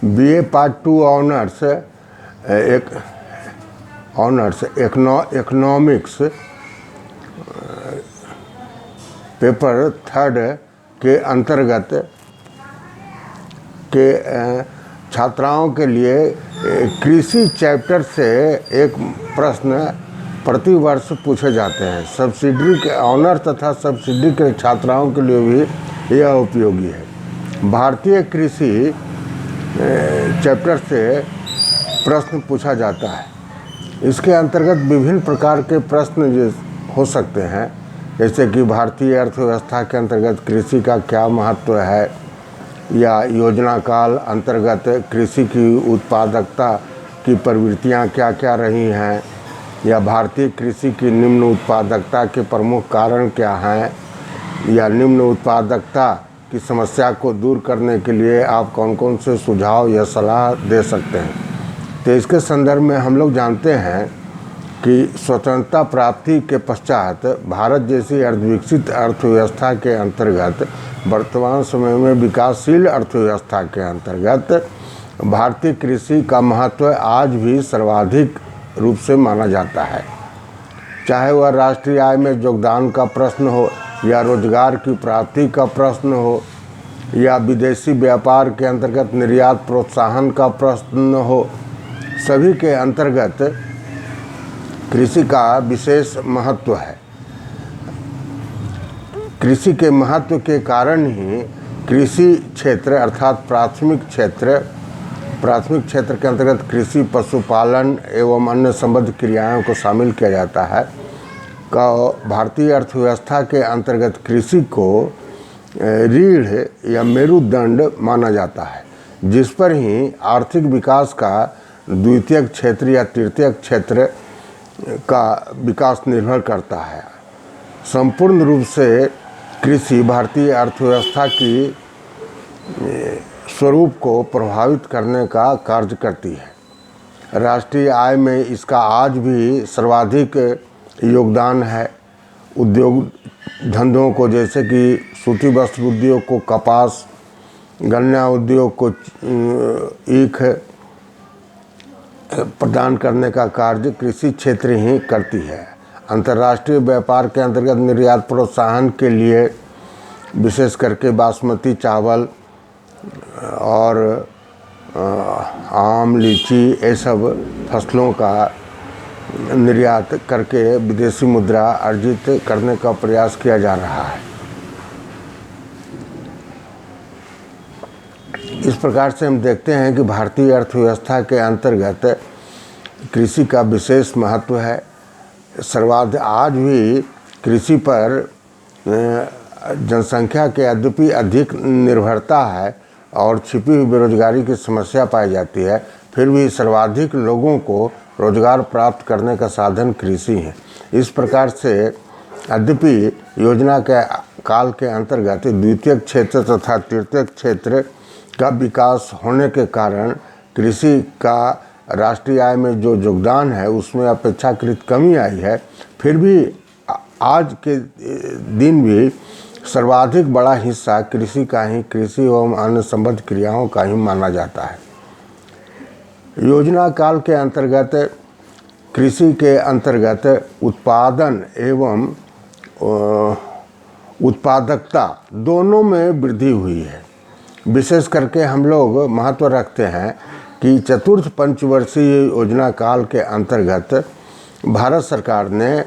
BA part 2 honours economics paper 3 के अंतर्गत के छात्राओं के लिए कृषि चैप्टर से एक प्रश्न प्रतिवर्ष पूछे जाते हैं। सब्सिडी के ऑनर तथा सब्सिडी के छात्राओं के लिए भी यह उपयोगी है। भारतीय कृषि चैप्टर से प्रश्न पूछा जाता है। इसके अंतर्गत विभिन्न प्रकार के प्रश्न हो सकते हैं, जैसे कि भारतीय अर्थव्यवस्था के अंतर्गत कृषि का क्या महत्व है, या योजना काल अंतर्गत कृषि की उत्पादकता की प्रवृत्तियां क्या क्या रही हैं, या भारतीय कृषि की निम्न उत्पादकता के प्रमुख कारण क्या हैं, या निम्न उत्पादकता की समस्या को दूर करने के लिए आप कौन कौन से सुझाव या सलाह दे सकते हैं। तो इसके संदर्भ में हम लोग जानते हैं कि स्वतंत्रता प्राप्ति के पश्चात भारत जैसी अर्धविकसित अर्थव्यवस्था के अंतर्गत वर्तमान समय में विकासशील अर्थव्यवस्था के अंतर्गत भारतीय कृषि का महत्व आज भी सर्वाधिक रूप से माना जाता है। चाहे वह राष्ट्रीय आय में योगदान का प्रश्न हो, या रोजगार की प्राप्ति का प्रश्न हो, या विदेशी व्यापार के अंतर्गत निर्यात प्रोत्साहन का प्रश्न हो, सभी के अंतर्गत कृषि का विशेष महत्व है। कृषि के महत्व के कारण ही कृषि क्षेत्र अर्थात प्राथमिक क्षेत्र के अंतर्गत कृषि, पशुपालन एवं अन्य संबद्ध क्रियाओं को शामिल किया जाता है। का भारतीय अर्थव्यवस्था के अंतर्गत कृषि को रीढ़ या मेरुदंड माना जाता है, जिस पर ही आर्थिक विकास का द्वितीयक क्षेत्र या तृतीयक क्षेत्र का विकास निर्भर करता है। संपूर्ण रूप से कृषि भारतीय अर्थव्यवस्था की स्वरूप को प्रभावित करने का कार्य करती है। राष्ट्रीय आय में इसका आज भी सर्वाधिक योगदान है। उद्योग धंधों को, जैसे कि सूती वस्त्र उद्योग को कपास, गन्ना उद्योग को ईख प्रदान करने का कार्य कृषि क्षेत्र ही करती है। अंतर्राष्ट्रीय व्यापार के अंतर्गत निर्यात प्रोत्साहन के लिए विशेष करके बासमती चावल और आम, लीची, ये सब फसलों का निर्यात करके विदेशी मुद्रा अर्जित करने का प्रयास किया जा रहा है। इस प्रकार से हम देखते हैं कि भारतीय अर्थव्यवस्था के अंतर्गत कृषि का विशेष महत्व है। आज भी कृषि पर जनसंख्या के यद्यपि अधिक निर्भरता है और छिपी हुई बेरोजगारी की समस्या पाई जाती है, फिर भी सर्वाधिक लोगों को रोजगार प्राप्त करने का साधन कृषि है। इस प्रकार से यद्यपि योजना के काल के अंतर्गत द्वितीयक क्षेत्र तथा तृतीयक क्षेत्र का विकास होने के कारण कृषि का राष्ट्रीय आय में जो योगदान है उसमें अपेक्षाकृत कमी आई है, फिर भी आज के दिन भी सर्वाधिक बड़ा हिस्सा कृषि एवं अन्य संबद्ध क्रियाओं का ही माना जाता है। योजना काल के अंतर्गत कृषि के अंतर्गत उत्पादन एवं उत्पादकता दोनों में वृद्धि हुई है। विशेष करके हम लोग महत्व रखते हैं कि चतुर्थ पंचवर्षीय योजना काल के अंतर्गत भारत सरकार ने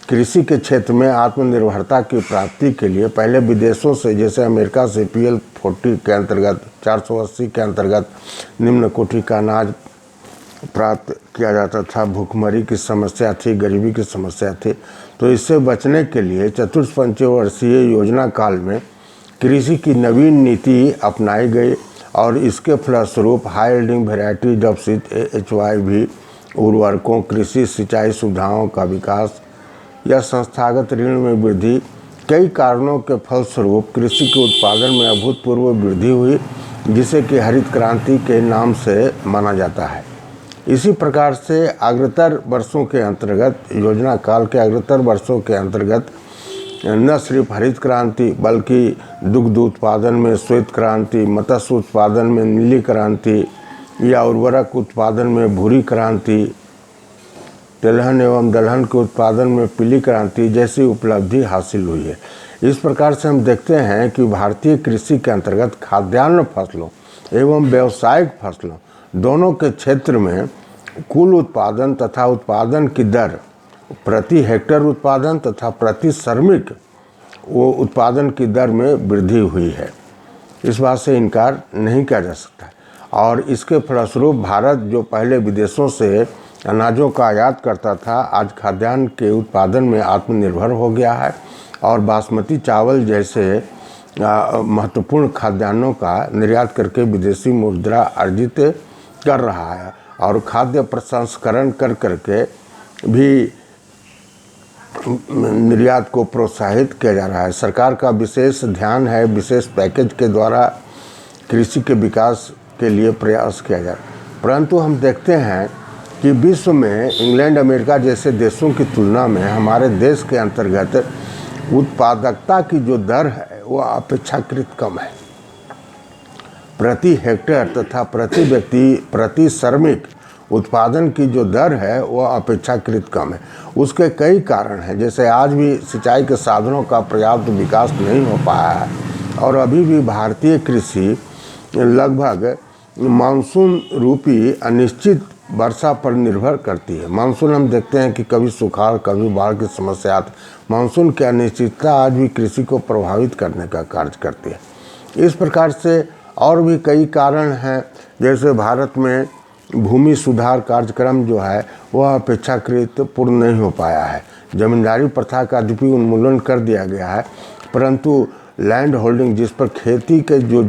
कृषि के क्षेत्र में आत्मनिर्भरता की प्राप्ति के लिए पहले विदेशों से, जैसे अमेरिका से PL 40 के अंतर्गत 480 के अंतर्गत निम्न कोटि का अनाज प्राप्त किया जाता था। भूखमरी की समस्या थी, गरीबी की समस्या थी, तो इससे बचने के लिए चतुर्थ पंचवर्षीय योजना काल में कृषि की नवीन नीति अपनाई गई और इसके फलस्वरूप high yielding variety of seed HYV उर्वरकों, कृषि सिंचाई सुविधाओं का विकास या संस्थागत ऋण में वृद्धि, कई कारणों के फलस्वरूप कृषि के उत्पादन में अभूतपूर्व वृद्धि हुई, जिसे कि हरित क्रांति के नाम से माना जाता है। इसी प्रकार से अग्रतर वर्षों के अंतर्गत, योजना काल के अग्रतर वर्षों के अंतर्गत न सिर्फ हरित क्रांति बल्कि दुग्ध उत्पादन में श्वेत क्रांति, मत्स्य उत्पादन में नीली क्रांति, या उर्वरक उत्पादन में भूरी क्रांति, तिलहन एवं दलहन के उत्पादन में पीली क्रांति जैसी उपलब्धि हासिल हुई है। इस प्रकार से हम देखते हैं कि भारतीय कृषि के अंतर्गत खाद्यान्न फसलों एवं व्यावसायिक फसलों दोनों के क्षेत्र में कुल उत्पादन तथा उत्पादन की दर, प्रति हेक्टेयर उत्पादन तथा प्रति श्रमिक वो उत्पादन की दर में वृद्धि हुई है। इस बात से इनकार नहीं किया जा सकता। और इसके फलस्वरूप भारत जो पहले विदेशों से अनाजों का आयात करता था, आज खाद्यान्न के उत्पादन में आत्मनिर्भर हो गया है और बासमती चावल जैसे महत्वपूर्ण खाद्यान्नों का निर्यात करके विदेशी मुद्रा अर्जित कर रहा है और खाद्य प्रसंस्करण कर करके भी निर्यात को प्रोत्साहित किया जा रहा है। सरकार का विशेष ध्यान है, विशेष पैकेज के द्वारा कृषि के विकास के लिए प्रयास किया जा रहा है। परंतु हम देखते हैं कि विश्व में इंग्लैंड, अमेरिका जैसे देशों की तुलना में हमारे देश के अंतर्गत उत्पादकता की जो दर है वो अपेक्षाकृत कम है। प्रति हेक्टेयर तथा प्रति व्यक्ति, प्रति श्रमिक उत्पादन की जो दर है वह अपेक्षाकृत कम है। उसके कई कारण हैं, जैसे आज भी सिंचाई के साधनों का पर्याप्त विकास नहीं हो पाया है और अभी भी भारतीय कृषि लगभग मानसून रूपी अनिश्चित वर्षा पर निर्भर करती है। मानसून हम देखते हैं कि कभी सुखाड़, कभी बाढ़ की समस्या आती है। मानसून की अनिश्चितता आज भी कृषि को प्रभावित करने का कार्य करती है। इस प्रकार से और भी कई कारण हैं, जैसे भारत में भूमि सुधार कार्यक्रम जो है वह अपेक्षाकृत पूर्ण नहीं हो पाया है। जमींदारी प्रथा का यद्यपि उन्मूलन कर दिया गया है, परंतु लैंड होल्डिंग जिस पर खेती के जो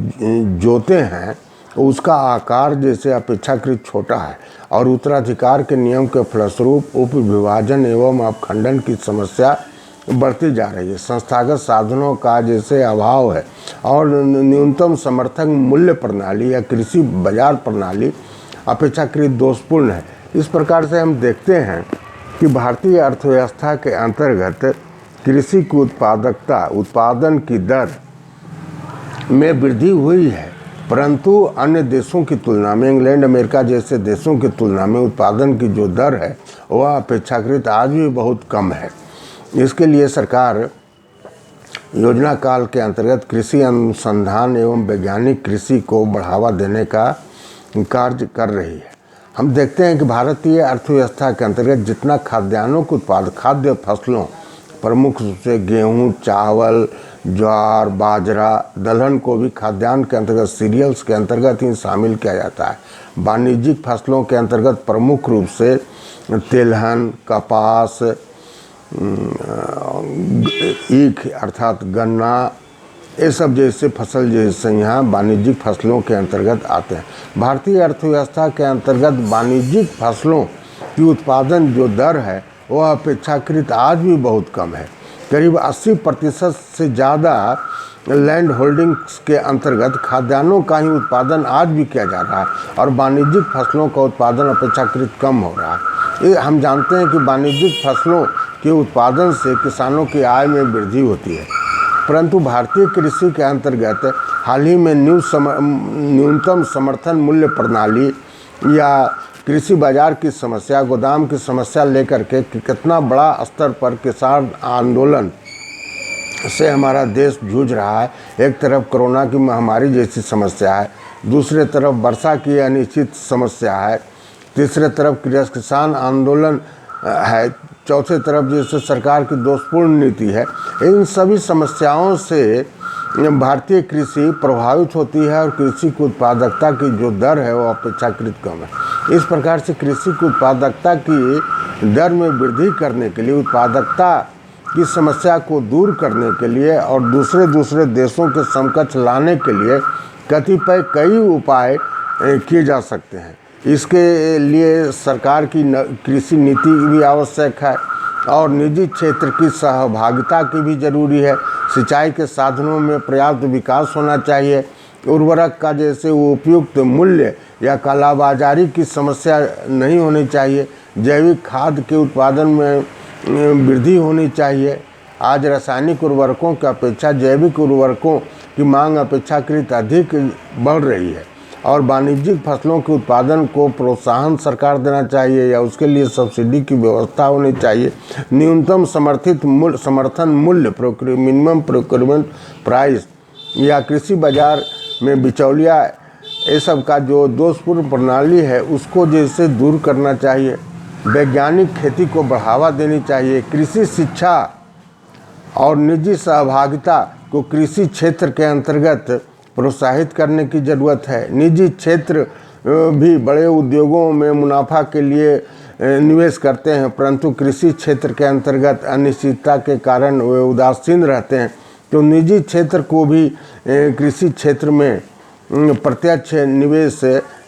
जोते हैं उसका आकार जैसे अपेक्षाकृत छोटा है और उत्तराधिकार के नियम के फलस्वरूप उप विभाजन एवं अपखंडन की समस्या बढ़ती जा रही है। संस्थागत साधनों का जैसे अभाव है और न्यूनतम समर्थन मूल्य प्रणाली या कृषि बाजार प्रणाली अपेक्षाकृत दोषपूर्ण है। इस प्रकार से हम देखते हैं कि भारतीय अर्थव्यवस्था के अंतर्गत कृषि की उत्पादकता, उत्पादन की दर में वृद्धि हुई है, परंतु अन्य देशों की तुलना में, इंग्लैंड, अमेरिका जैसे देशों की तुलना में उत्पादन की जो दर है वह अपेक्षाकृत आज भी बहुत कम है। इसके लिए सरकार योजना काल के अंतर्गत कृषि अनुसंधान एवं वैज्ञानिक कृषि को बढ़ावा देने का कार्य कर रही है। हम देखते हैं कि भारतीय अर्थव्यवस्था के अंतर्गत जितना खाद्यान्नों के उत्पाद, खाद्य फसलों, प्रमुख रूप से गेहूँ, चावल, ज्वार, बाजरा, दलहन को भी खाद्यान्न के अंतर्गत, सीरियल्स के अंतर्गत ही शामिल किया जाता है। वाणिज्यिक फसलों के अंतर्गत प्रमुख रूप से तिलहन, कपास, ईख अर्थात गन्ना, ये सब जैसे फसल जैसे यहाँ वाणिज्यिक फसलों के अंतर्गत आते हैं। भारतीय अर्थव्यवस्था के अंतर्गत वाणिज्यिक फसलों की उत्पादन जो दर है वह अपेक्षाकृत आज भी बहुत कम है। करीब 80% से ज़्यादा लैंड होल्डिंग्स के अंतर्गत खाद्यान्नों का ही उत्पादन आज भी किया जा रहा है और वाणिज्यिक फसलों का उत्पादन अपेक्षाकृत कम हो रहा है। हम जानते हैं कि वाणिज्यिक फसलों के उत्पादन से किसानों की आय में वृद्धि होती है, परंतु भारतीय कृषि के अंतर्गत हाल ही में न्यूनतम समर्थन मूल्य प्रणाली या कृषि बाजार की समस्या, गोदाम की समस्या लेकर के कितना बड़ा स्तर पर किसान आंदोलन से हमारा देश जूझ रहा है। एक तरफ कोरोना की महामारी जैसी समस्या है, दूसरे तरफ वर्षा की अनिश्चित समस्या है, तीसरे तरफ किसान आंदोलन है, चौथे तरफ जैसे सरकार की दोषपूर्ण नीति है। इन सभी समस्याओं से भारतीय कृषि प्रभावित होती है और कृषि की उत्पादकता की जो दर है वो अपेक्षाकृत कम है। इस प्रकार से कृषि की उत्पादकता की दर में वृद्धि करने के लिए, उत्पादकता की समस्या को दूर करने के लिए और दूसरे देशों के समकक्ष लाने के लिए कतिपय कई उपाय किए जा सकते हैं। इसके लिए सरकार की कृषि नीति भी आवश्यक है और निजी क्षेत्र की सहभागिता की भी जरूरी है। सिंचाई के साधनों में पर्याप्त विकास होना चाहिए। उर्वरक का जैसे उपयुक्त मूल्य या कालाबाजारी की समस्या नहीं होनी चाहिए। जैविक खाद के उत्पादन में वृद्धि होनी चाहिए। आज रासायनिक उर्वरकों की अपेक्षा जैविक उर्वरकों की मांग अपेक्षाकृत अधिक बढ़ रही है और वाणिज्यिक फसलों के उत्पादन को प्रोत्साहन सरकार देना चाहिए या उसके लिए सब्सिडी की व्यवस्था होनी चाहिए। न्यूनतम समर्थन मूल्य मिनिमम प्रोक्योरमेंट प्राइस या कृषि बाजार में बिचौलिया, ये सब का जो दोषपूर्ण प्रणाली है उसको जैसे दूर करना चाहिए। वैज्ञानिक खेती को बढ़ावा देनी चाहिए। कृषि शिक्षा और निजी सहभागिता को कृषि क्षेत्र के अंतर्गत प्रोत्साहित करने की ज़रूरत है। निजी क्षेत्र भी बड़े उद्योगों में मुनाफा के लिए निवेश करते हैं, परंतु कृषि क्षेत्र के अंतर्गत अनिश्चितता के कारण वे उदासीन रहते हैं। तो निजी क्षेत्र को भी कृषि क्षेत्र में प्रत्यक्ष निवेश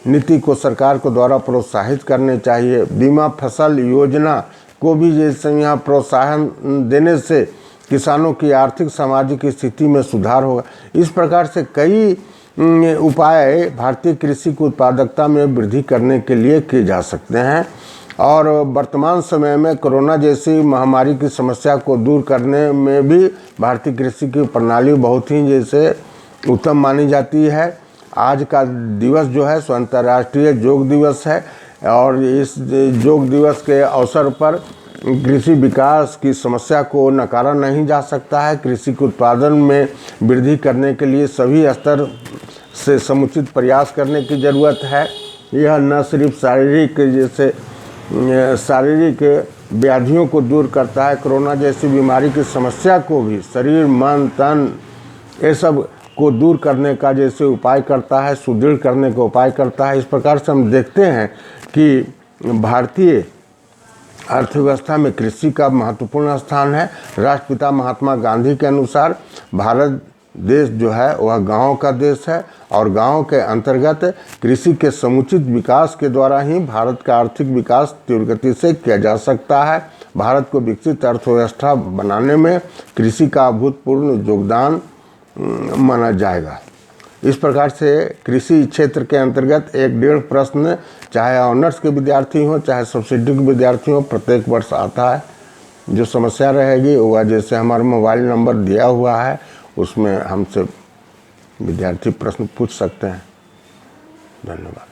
नीति को सरकार को द्वारा प्रोत्साहित करने चाहिए। बीमा फसल योजना को भी जैसे यहाँ प्रोत्साहन देने से किसानों की आर्थिक सामाजिक स्थिति में सुधार होगा। इस प्रकार से कई उपाय भारतीय कृषि की उत्पादकता में वृद्धि करने के लिए किए जा सकते हैं और वर्तमान समय में कोरोना जैसी महामारी की समस्या को दूर करने में भी भारतीय कृषि की प्रणाली बहुत ही जैसे उत्तम मानी जाती है। आज का दिवस जो है सो अंतर्राष्ट्रीय योग दिवस है और इस योग दिवस के अवसर पर कृषि विकास की समस्या को नकारा नहीं जा सकता है। कृषि के उत्पादन में वृद्धि करने के लिए सभी स्तर से समुचित प्रयास करने की ज़रूरत है। यह न सिर्फ शारीरिक व्याधियों को दूर करता है, कोरोना जैसी बीमारी की समस्या को भी शरीर मन तन ये सब को दूर करने का जैसे उपाय करता है, सुदृढ़ करने का उपाय करता है। इस प्रकार से हम देखते हैं कि भारतीय अर्थव्यवस्था में कृषि का महत्वपूर्ण स्थान है। राष्ट्रपिता महात्मा गांधी के अनुसार भारत देश जो है वह गाँव का देश है और गाँव के अंतर्गत कृषि के समुचित विकास के द्वारा ही भारत का आर्थिक विकास तीव्र गति से किया जा सकता है। भारत को विकसित अर्थव्यवस्था बनाने में कृषि का अभूतपूर्व योगदान माना जाएगा। इस प्रकार से कृषि क्षेत्र के अंतर्गत 1-1.5 प्रश्न चाहे ऑनर्स के विद्यार्थी हों चाहे सब्सिडी के विद्यार्थी हों प्रत्येक वर्ष आता है। जो समस्या रहेगी वह जैसे हमारा मोबाइल नंबर दिया हुआ है उसमें हमसे विद्यार्थी प्रश्न पूछ सकते हैं। धन्यवाद।